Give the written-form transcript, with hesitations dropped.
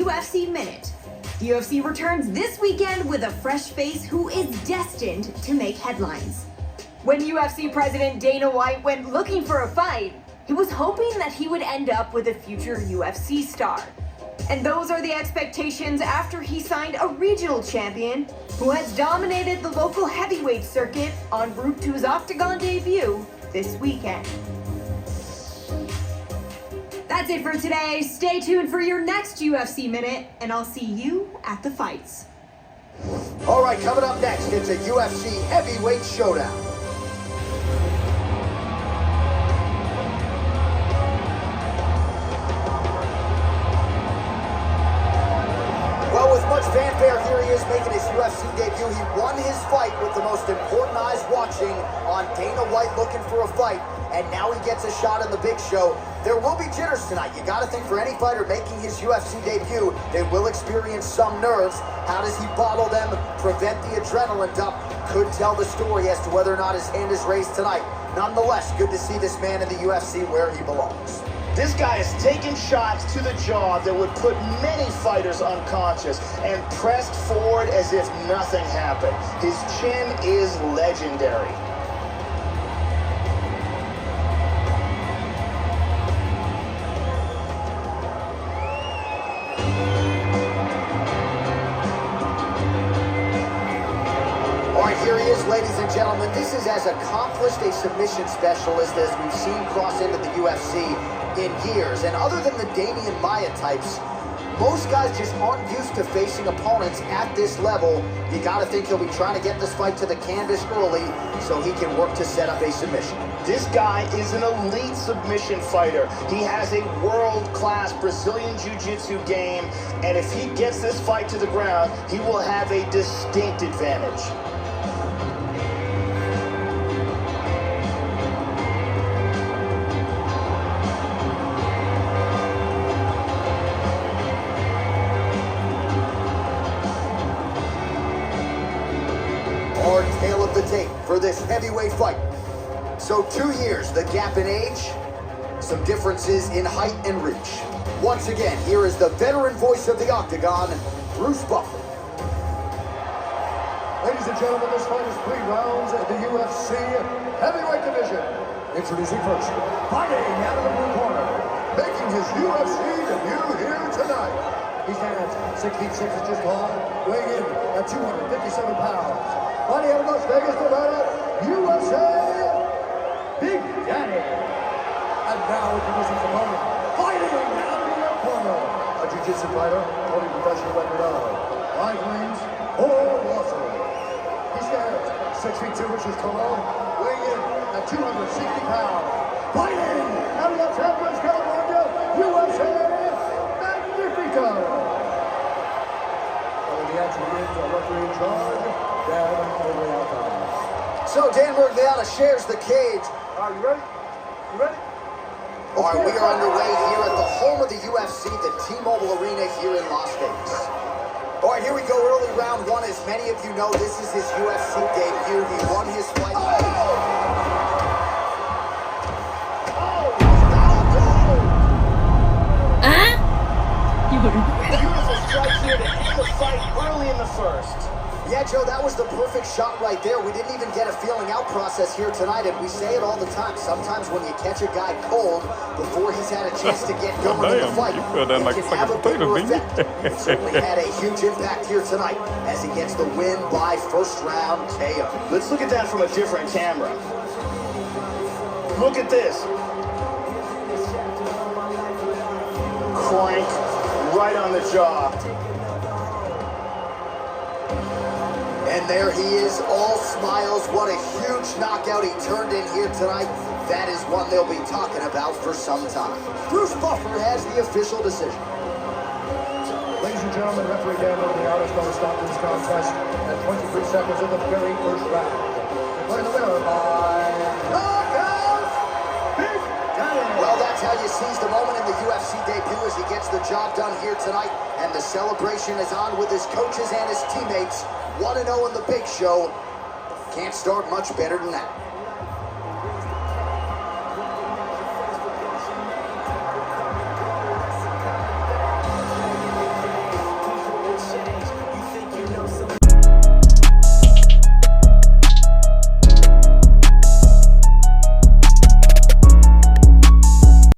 UFC Minute. The UFC returns this weekend with a fresh face who is destined to make headlines. When UFC President Dana White went looking for a fight, he was hoping that he would end up with a future UFC star. And those are the expectations after he signed a regional champion who has dominated the local heavyweight circuit en route to his Octagon debut this weekend. That's it for today. Stay tuned for your next UFC Minute, and I'll see you at the fights. All right, coming up next, it's a UFC heavyweight showdown. Well, with much fanfare, here he is making his UFC debut. He won his fight with the most important eyes watching on Dana White looking for a fight, and now he gets a shot in the big show. There will be jitters tonight. You got to think for any fighter making his UFC debut, they will experience some nerves. How does he bottle them, prevent the adrenaline dump? Could tell the story as to whether or not his hand is raised tonight. Nonetheless, good to see this man in the UFC where he belongs. This guy is taking shots to the jaw that would put many fighters unconscious and pressed forward as if nothing happened. His chin is legendary. Here he is, ladies and gentlemen. This is as accomplished a submission specialist as we've seen cross into the UFC in years. And other than the Damian Maia types, most guys just aren't used to facing opponents at this level. You got to think he'll be trying to get this fight to the canvas early so he can work to set up a submission. This guy is an elite submission fighter. He has a world-class Brazilian Jiu-Jitsu game, and if he gets this fight to the ground, he will have a distinct advantage. Hard tale of the tape for this heavyweight fight. So 2 years, the gap in age, some differences in height and reach. Once again, here is the veteran voice of the Octagon, Bruce Buffer. Ladies and gentlemen, this fight is 3 rounds at the UFC heavyweight division. Introducing first, fighting out of the blue corner, making his UFC debut here tonight. He stands 6 feet 6 inches tall, weighing in at 257 pounds. Fighting out of Las Vegas, Nevada, USA, Big Daddy. And now introducing his opponent, fighting out of the red corner, a jiu-jitsu fighter, holding a professional record of 5 wins, 4 losses. He stands 6 feet 2 inches tall, weighing in at 260 pounds. Fighting out of Los Angeles, California, USA, Magnifico. Well, the action begins, our referee in charge, Dan Miragliotta. So Dan Miragliotta shares the cage. Are you ready? You ready? All right, we are underway here at the home of the UFC, the T-Mobile Arena here in Las Vegas. All right, here we go, early round 1. As many of you know, this is his UFC debut. He won his fight. Beautiful strike here to end the fight early in the first. Yeah, Joe, that was the perfect shot right there. We didn't even get a feeling out process here tonight, and we say it all the time. Sometimes when you catch a guy cold before he's had a chance to get going in the fight, it can have a bigger effect. It certainly had a huge impact here tonight as he gets the win by first round KO. Let's look at that from a different camera. Look at this. Crank right on the jaw. And there he is, all smiles. What a huge knockout he turned in here tonight. That is one they'll be talking about for some time. Bruce Buffer has the official decision. Ladies and gentlemen, referee Dan Miragliotta is going to stop this contest at 23 seconds of the very first round. Declaring the winner by knockout, Big Daddy. Well, that's how you seize the moment in the UFC debut as he gets the job done here tonight. And the celebration is on with his coaches and his teammates. 1-0 in the big show. Can't start much better than that.